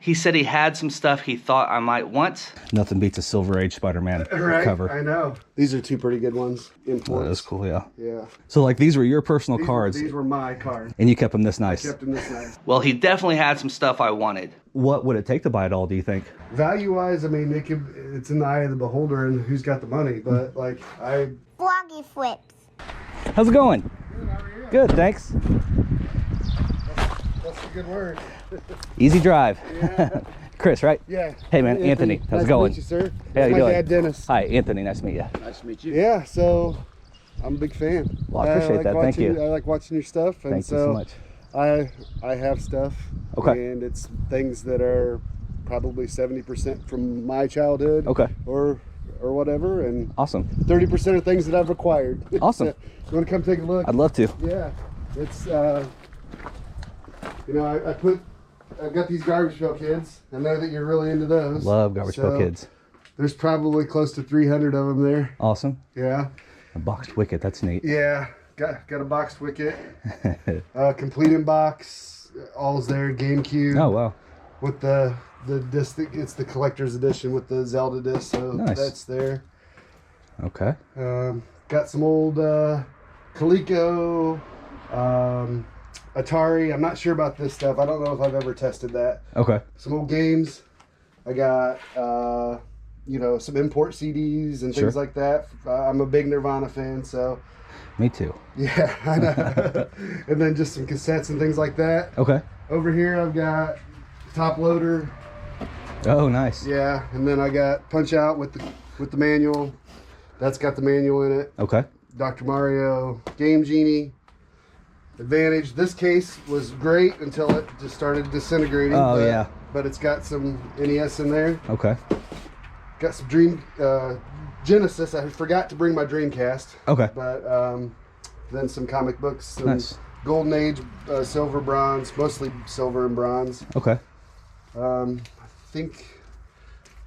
He said he had some stuff he thought I might want. Nothing beats a Silver Age Spider-Man cover. I know. These are two pretty good ones. Imports. That is cool, yeah. Yeah. So like these were your personal cards. These were my cards. And you kept them this nice. I kept them this nice. Well, he definitely had some stuff I wanted. What would it take to buy it all, do you think? Value-wise, I mean, it's in the eye of the beholder and who's got the money. But like, Froggy flips. How's it going? Good, how are you? Good, thanks. That's a good word. Easy drive. Yeah. Chris, right? Yeah. Hey, man, Anthony. How's it going? Nice to meet you, sir. Hey, how you my doing? dad, Dennis. Hi, Anthony. Nice to meet you. Nice to meet you. Yeah, so I'm a big fan. Well, I appreciate that. Thank you. I like watching your stuff. And Thank you so much. I have stuff. Okay. And it's things that are probably 70% from my childhood. Okay. Or whatever. And Awesome. 30% are things that I've acquired. Awesome. So, you want to come take a look? I'd love to. Yeah. It's, you know, I've got these Garbage Pail Kids. I know that you're really into those. Love Garbage Pail Kids. There's probably close to 300 of them there. Awesome. Yeah. A boxed wicket. That's neat. Yeah. Got a boxed wicket. Complete in box. All's there. GameCube. Oh, wow. With the disc. It's the collector's edition with the Zelda disc. So Nice. that's there. Okay. Got some old Coleco. Atari. I'm not sure about this stuff. I don't know if I've ever tested that. Okay. Some old games. I got, you know, some import CDs and things like that. I'm a big Nirvana fan, so. Me too. Yeah, I know. And then just some cassettes and things like that. Okay. Over here, I've got Top Loader. Oh, nice. Yeah, and then I got Punch Out with the manual. That's got the manual in it. Okay. Dr. Mario, Game Genie. Advantage. This case was great until it just started disintegrating. Oh, yeah. But it's got some NES in there. Okay. Got some Genesis. I forgot to bring my Dreamcast. Okay. But then some comic books. Some Nice. Golden Age, silver, bronze. Mostly silver and bronze. Okay. I think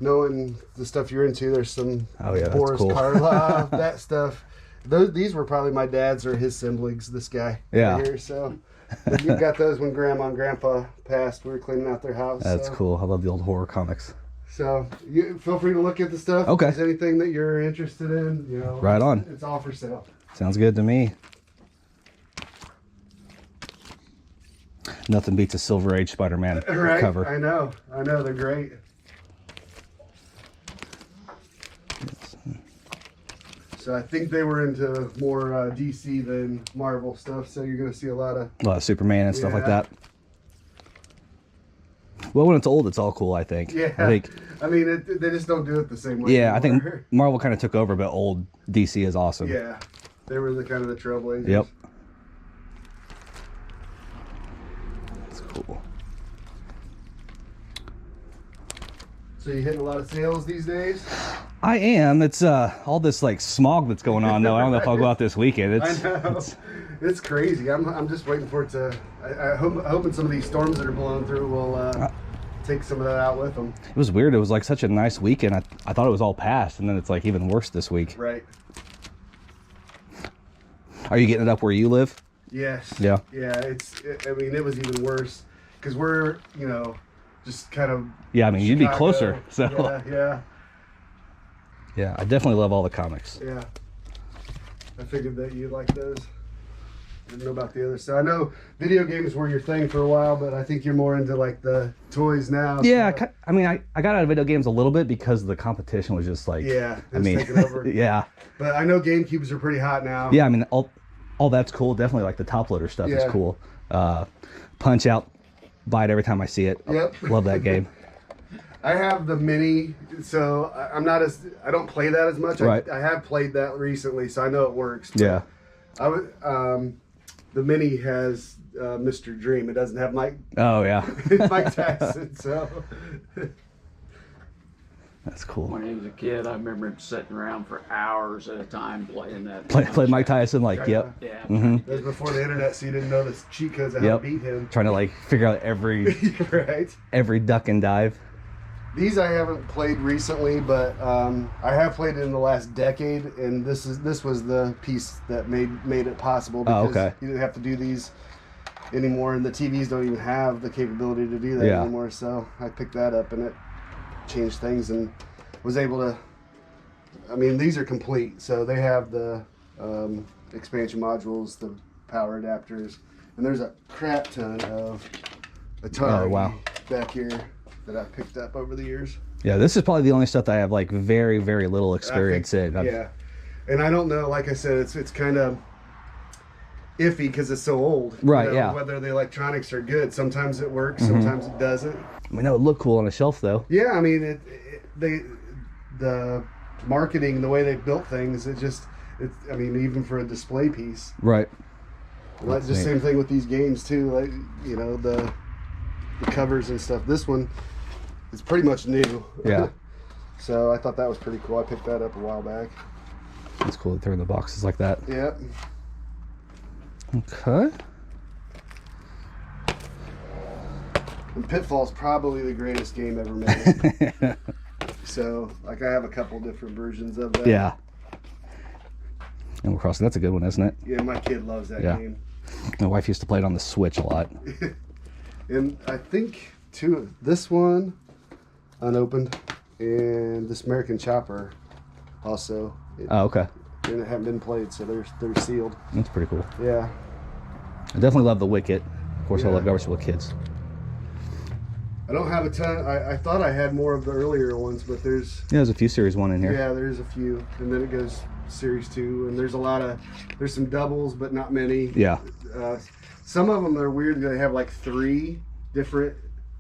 knowing the stuff you're into, there's some Oh, yeah, that's Boris cool. Karloff, that stuff. These were probably my dad's or his siblings, this guy Yeah. right here. So you got those when Grandma and Grandpa passed. We were cleaning out their house. That's so. cool. I love the old horror comics. So you feel free to look at the stuff. Okay. If there's anything that you're interested in, you know. Right on. It's all for sale. Sounds good to me. Nothing beats a Silver Age Spider-Man Right. cover. I know. They're great. So I think they were into more DC than Marvel stuff. So you're going to see a lot of Superman and stuff like Yeah. that. Well, when it's old, it's all cool, I think. Yeah. I think. I mean, they just don't do it the same way. Yeah, I think anymore. Marvel kind of took over, but old DC is awesome. Yeah. They were the kind of the trailblazers. Yep. That's cool. So you hitting a lot of sales these days? I am. It's all this like smog that's going on though. I don't know if I'll go out this weekend. I know. It's crazy. I'm just waiting for it to. I'm hoping some of these storms that are blowing through will take some of that out with them. It was weird. It was like such a nice weekend. I thought it was all past, and then it's like even worse this week. Right. Are you getting it up where you live? Yes. Yeah. Yeah. I mean, it was even worse because we're, you know, just kind of. Yeah, I mean, you'd be Chicago. closer. So Yeah. yeah, I definitely love all the comics. Yeah. I figured that you'd like those. Didn't know about the other side. I know video games were your thing for a while, but I think you're more into like the toys now. Yeah, so. I mean, I got out of video games a little bit because the competition was just like. Yeah. It I was mean, taking over. yeah. But I know GameCubes are pretty hot now. Yeah, I mean, all that's cool. Definitely like the top loader stuff is Yeah. cool. Punch Out, buy it every time I see it. Yep. Love that game. I have the mini, so I don't play that as much. Right. I have played that recently, so I know it works. But Yeah. The mini has Mr. Dream. It doesn't have Mike Oh yeah. Mike Tyson, so That's cool. When he was a kid, I remember him sitting around for hours at a time playing that. Play Mike Tyson like yep. Yeah. Mhm. that was before the internet, so you didn't know the cheat codes of how Yep. to beat him. Trying to like figure out every Right. duck and dive. These I haven't played recently, but I have played it in the last decade, and this was the piece that made it possible. Oh, Because okay. You didn't have to do these anymore, and the TVs don't even have the capability to do that Yeah. anymore. So I picked that up, and it changed things, and was able to. I mean, these are complete, so they have the expansion modules, the power adapters, and there's a crap ton of Atari back here that I've picked up over the years. Yeah, this is probably the only stuff that I have like very, very little experience in. Yeah, and I don't know. Like I said, it's kind of iffy because it's so old. Right. You know, Yeah. whether the electronics are good, sometimes it works, sometimes it doesn't. I mean, that would look cool on a shelf, though. Yeah, I mean, the marketing, the way they built things, I mean, even for a display piece. Right. Like the same thing with these games too. Like, you know, the covers and stuff. This one is pretty much new. Yeah. So I thought that was pretty cool. I picked that up a while back. It's cool that they're in the boxes like that. Yep. Okay. And Pitfall's probably the greatest game ever made. So, like, I have a couple different versions of that. Yeah. Animal Crossing, that's a good one, isn't it? Yeah, my kid loves that game. My wife used to play it on the Switch a lot. And I think this one unopened, and this American Chopper also. Oh, okay. And it haven't been played, so they're sealed. That's pretty cool. Yeah. I definitely love the Wicket. Of course, I love Garbage Pail Kids. I don't have a ton. I thought I had more of the earlier ones, but there's... Yeah, there's a few Series 1 in here. Yeah, there's a few. And then it goes Series 2, and there's there's some doubles, but not many. Yeah. Some of them are weird. They have like 3 different,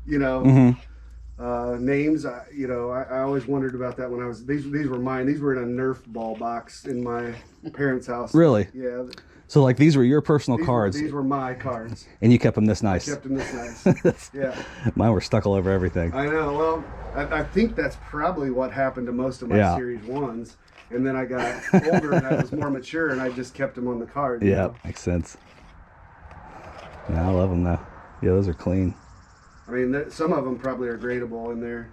names. I always wondered about that when I was... These were mine. These were in a Nerf ball box in my parents' house. Really? Yeah. So, like, these were your personal cards. These were my cards. And you kept them this nice. I kept them this nice. Yeah. Mine were stuck all over everything. I know. Well, I think that's probably what happened to most of my Series 1s. And then I got older and I was more mature and I just kept them on the card. Yeah, makes sense. Yeah, I love them though. Yeah, those are clean. I mean, some of them probably are gradable in there.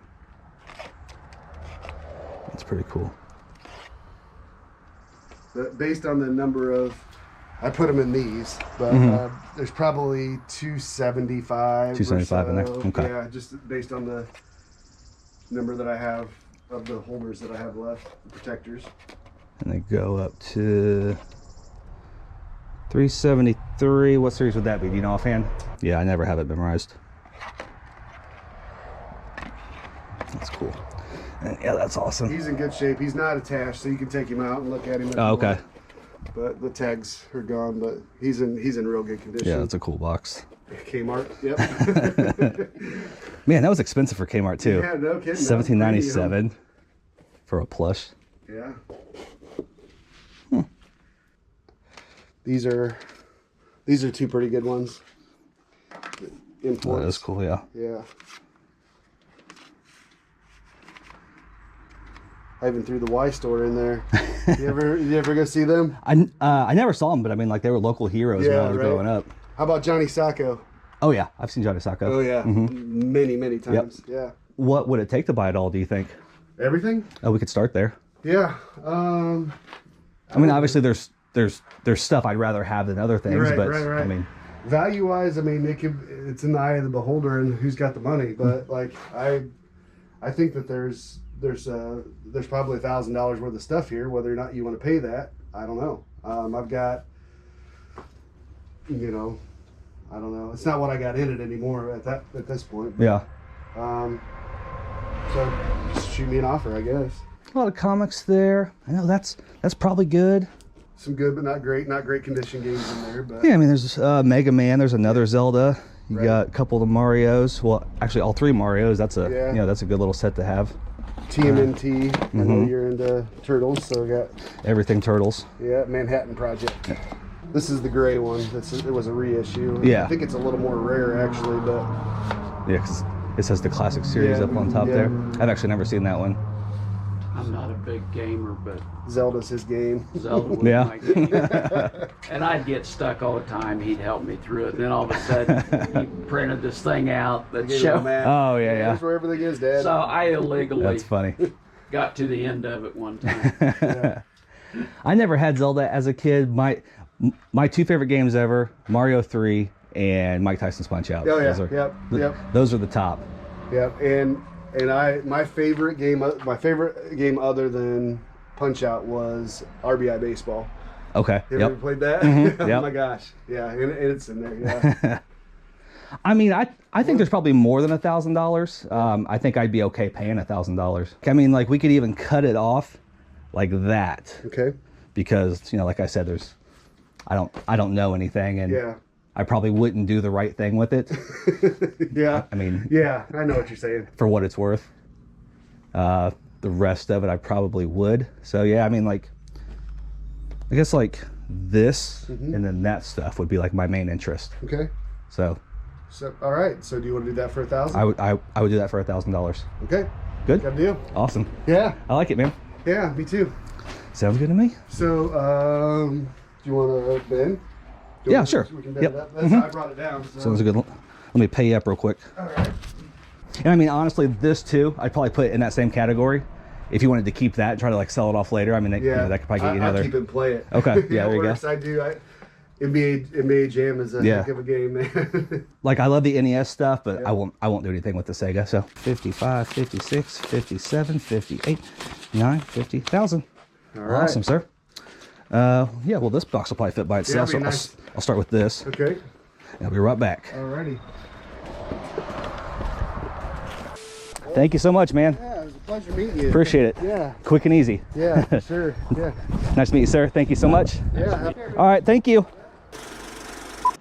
That's pretty cool. But based on the number of... I put them in these, but there's probably 275 275 in there? Okay. Yeah, just based on the number that I have of the holders that I have left, the protectors. And they go up to 373. What series would that be? Do you know offhand? Yeah, I never have it memorized. That's cool. And yeah, that's awesome. He's in good shape. He's not attached, so you can take him out and look at him. Oh, okay. But the tags are gone, but he's in real good condition. Yeah, that's a cool box. Kmart, yep. Man, that was expensive for Kmart too. Yeah, no kidding. $17.97 for a plush. Yeah. These are 2 pretty good ones. Imports. Oh, that is cool, yeah. Yeah. I even threw the Y store in there. You ever go see them? I never saw them, but I mean, like, they were local heroes when I was growing up. How about Johnny Sacco? Oh yeah, I've seen Johnny Sacco. Oh yeah, many times. Yep. Yeah. What would it take to buy it all, do you think? Everything? Oh, we could start there. Yeah. I mean, obviously there's stuff I'd rather have than other things, but I mean, value-wise, I mean, it's in the eye of the beholder and who's got the money. But like, I think that there's probably $1,000 worth of stuff here. Whether or not you want to pay that, I don't know. I've got, I don't know. It's not what I got in it anymore at this point. Yeah. So just shoot me an offer, I guess. A lot of comics there. I know that's probably good. Some good, but not great condition games in there. But yeah, I mean, there's Mega Man. There's another Zelda. You got a couple of the Marios. Well, actually, all 3 Marios. That's a good little set to have. TMNT. I know you're into Turtles, so we got everything Turtles. Yeah, Manhattan Project. Yeah. This is the gray one. It was a reissue. Yeah. I think it's a little more rare actually, but yeah, because it says the classic series up on top there. I've actually never seen that one. I'm not a big gamer, but Zelda's his game. Zelda was my game. And I'd get stuck all the time. He'd help me through it. And then all of a sudden, he printed this thing out that showed. Oh, yeah. Here's where everything is, Dad. So I illegally That's funny. got to the end of it one time. Yeah. I never had Zelda as a kid. My 2 favorite games ever, Mario 3 and Mike Tyson's Punch-Out. Oh yeah, yep. Those are the top. Yep, and my favorite game other than Punch-Out was RBI Baseball. Okay. You ever played that? Mm-hmm. Oh yep. my gosh. Yeah, and it's in there. Yeah. I mean, I think there's probably more than $1,000. I think I'd be okay paying $1,000. I mean, like we could even cut it off like that. Okay. Because, you know, like I said, I don't know anything, and yeah. I probably wouldn't do the right thing with it. Yeah. I mean. Yeah, I know what you're saying. For what it's worth. The rest of it I probably would. So yeah, I mean, like, I guess like this and then that stuff would be like my main interest. Okay. So all right. So do you want to do that for $1,000? I would do that for $1,000. Okay. Good. Got a deal. Awesome. Yeah. I like it, man. Yeah, me too. Sounds good to me. So do you want to bend? Yeah, sure. We can bend Yep. it up. That's how I brought it down. So. Sounds good. Let me pay you up real quick. All right. And I mean, honestly, this too, I'd probably put it in that same category. If you wanted to keep that and try to like sell it off later, I mean, that could probably get you another. I'll keep it and play it. Okay, yeah, there you go. I do. NBA Jam is a heck of a game, man. Like, I love the NES stuff, but I won't do anything with the Sega. So 55, 56, 57, 58, 9, 50,000. All right. Awesome, sir. Yeah, well, this box will probably fit by itself, so nice. I'll start with this. Okay. I'll be right back. Alrighty. Thank you so much, man. Yeah, it was a pleasure meeting you. Appreciate it. Yeah. Quick and easy. Yeah, for sure. Yeah. Nice to meet you, sir. Thank you so much. Yeah. All right, thank you.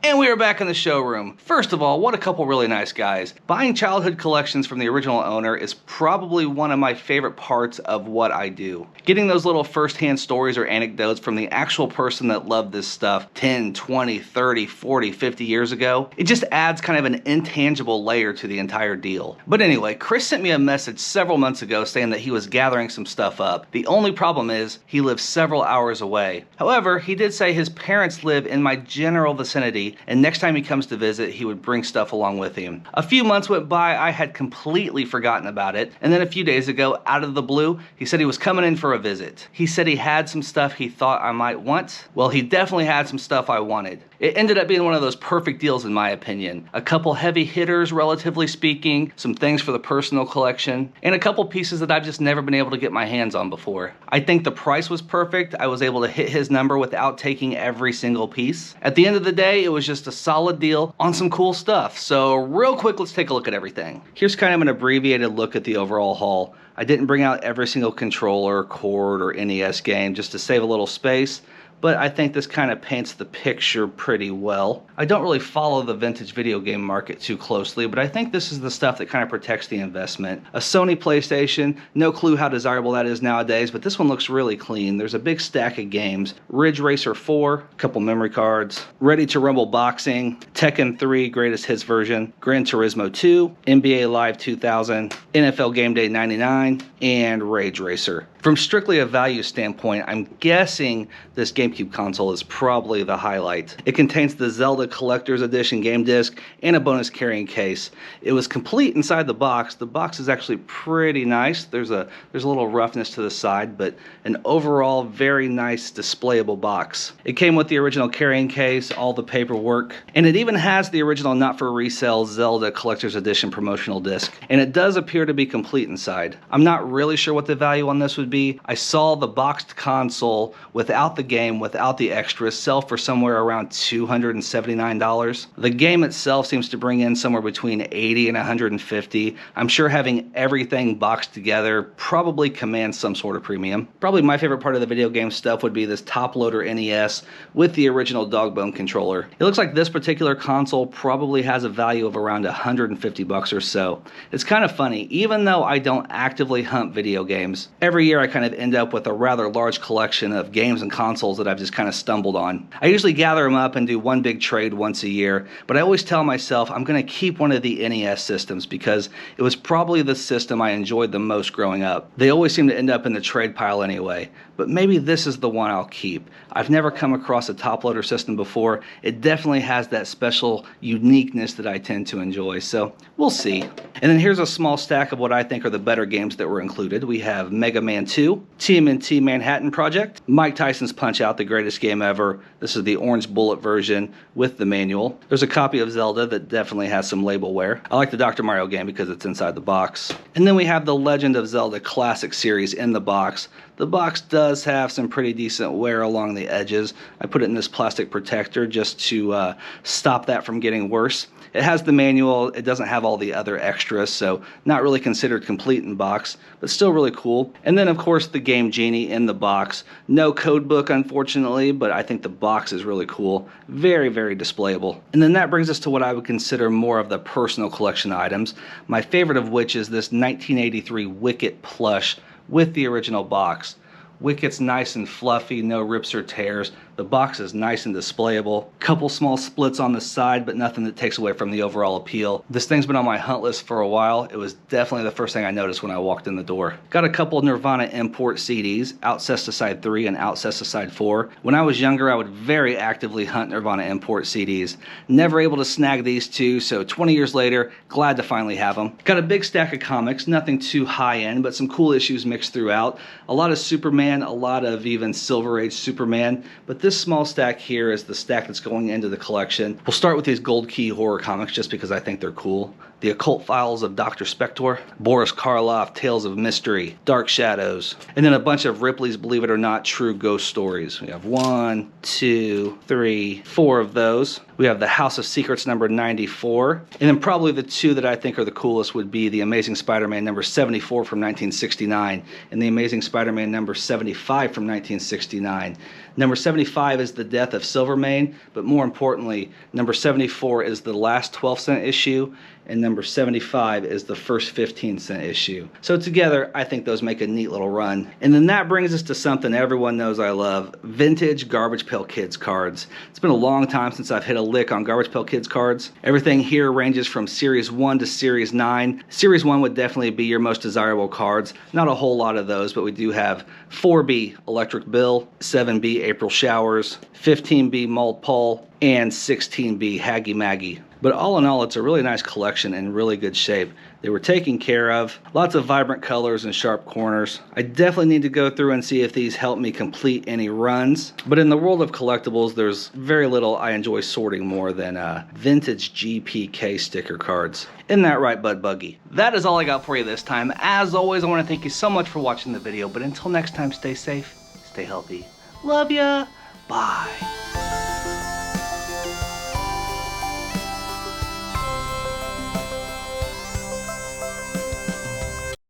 And we are back in the showroom. First of all, what a couple really nice guys. Buying childhood collections from the original owner is probably one of my favorite parts of what I do. Getting those little first-hand stories or anecdotes from the actual person that loved this stuff 10, 20, 30, 40, 50 years ago, it just adds kind of an intangible layer to the entire deal. But anyway, Chris sent me a message several months ago saying that he was gathering some stuff up. The only problem is he lives several hours away. However, he did say his parents live in my general vicinity, and next time he comes to visit, he would bring stuff along with him. A few months went by, I had completely forgotten about it, and then a few days ago, out of the blue, he said he was coming in for a visit. He said he had some stuff he thought I might want. Well, he definitely had some stuff I wanted. It ended up being one of those perfect deals in my opinion. A couple heavy hitters, relatively speaking, some things for the personal collection, and a couple pieces that I've just never been able to get my hands on before. I think the price was perfect. I was able to hit his number without taking every single piece. At the end of the day, it was just a solid deal on some cool stuff. So real quick, let's take a look at everything. Here's kind of an abbreviated look at the overall haul. I didn't bring out every single controller, cord, or NES game just to save a little space, but I think this kind of paints the picture pretty well. I don't really follow the vintage video game market too closely, but I think this is the stuff that kind of protects the investment. A Sony PlayStation, no clue how desirable that is nowadays, but this one looks really clean. There's a big stack of games. Ridge Racer 4, a couple memory cards, Ready to Rumble Boxing, Tekken 3 Greatest Hits version, Gran Turismo 2, NBA Live 2000, NFL Game Day 99, and Rage Racer. From strictly a value standpoint, I'm guessing this GameCube console is probably the highlight. It contains the Zelda Collector's Edition game disc and a bonus carrying case. It was complete inside the box. The box is actually pretty nice. There's a little roughness to the side, but an overall very nice displayable box. It came with the original carrying case, all the paperwork, and it even has the original not for resale Zelda Collector's Edition promotional disc. And it does appear to be complete inside. I'm not really sure what the value on this would be. I saw the boxed console without the game, without the extras, sell for somewhere around $279. The game itself seems to bring in somewhere between $80 and $150. I'm sure having everything boxed together probably commands some sort of premium. Probably my favorite part of the video game stuff would be this top loader NES with the original Dogbone controller. It looks like this particular console probably has a value of around $150 or so. It's kind of funny, even though I don't actively hunt video games, every year I kind of end up with a rather large collection of games and consoles that I've just kind of stumbled on. I usually gather them up and do one big trade once a year, but I always tell myself I'm going to keep one of the NES systems because it was probably the system I enjoyed the most growing up. They always seem to end up in the trade pile anyway, but maybe this is the one I'll keep. I've never come across a top loader system before. It definitely has that special uniqueness that I tend to enjoy, so we'll see. And then here's a small stack of what I think are the better games that were included. We have Mega Man 2, TMNT Manhattan Project, Mike Tyson's Punch-Out, out the greatest game ever. This is the orange bullet version with the manual. There's a copy of Zelda that definitely has some label wear. I like the Dr. Mario game because it's inside the box. And then we have the Legend of Zelda Classic Series in the box. The box does have some pretty decent wear along the edges. I put it in this plastic protector just to stop that from getting worse. It has the manual. It doesn't have all the other extras, so not really considered complete in box, but still really cool. And then, of course, the Game Genie in the box. No code book, unfortunately, but I think the box is really cool. Very, very displayable. And then that brings us to what I would consider more of the personal collection items, my favorite of which is this 1983 Wicket plush with the original box. Wicket's nice and fluffy, no rips or tears. The box is nice and displayable. Couple small splits on the side, but nothing that takes away from the overall appeal. This thing's been on my hunt list for a while. It was definitely the first thing I noticed when I walked in the door. Got a couple Nirvana import CDs, Outcesticide 3 and Outcesticide 4. When I was younger, I would very actively hunt Nirvana import CDs. Never able to snag these two, so 20 years later, glad to finally have them. Got a big stack of comics, nothing too high end, but some cool issues mixed throughout. A lot of Superman, a lot of even Silver Age Superman, but this small stack here is the stack that's going into the collection. We'll start with these Gold Key horror comics just because I think they're cool. The Occult Files of Dr. Spector, Boris Karloff, Tales of Mystery, Dark Shadows, and then a bunch of Ripley's Believe It or Not True Ghost Stories. We have 1, 2, 3, 4 of those. We have the House of Secrets number 94. And then probably the two that I think are the coolest would be the Amazing Spider-Man number 74 from 1969 and the Amazing Spider-Man number 75 from 1969. Number 75 is the death of Silvermane, but more importantly, number 74 is the last 12-cent issue, and number 75 is the first 15-cent issue. So together, I think those make a neat little run. And then that brings us to something everyone knows I love, vintage Garbage Pail Kids cards. It's been a long time since I've hit a lick on Garbage Pail Kids cards. Everything here ranges from Series 1 to Series 9. Series 1 would definitely be your most desirable cards. Not a whole lot of those, but we do have 4B Electric Bill, 7B April Showers, 15B Mauled Paul, and 16B Haggy Maggie. But all in all, it's a really nice collection in really good shape. They were taken care of. Lots of vibrant colors and sharp corners. I definitely need to go through and see if these help me complete any runs. But in the world of collectibles, there's very little I enjoy sorting more than vintage GPK sticker cards. Isn't that right, Bud Buggy? That is all I got for you this time. As always, I want to thank you so much for watching the video. But until next time, stay safe, stay healthy. Love ya. Bye.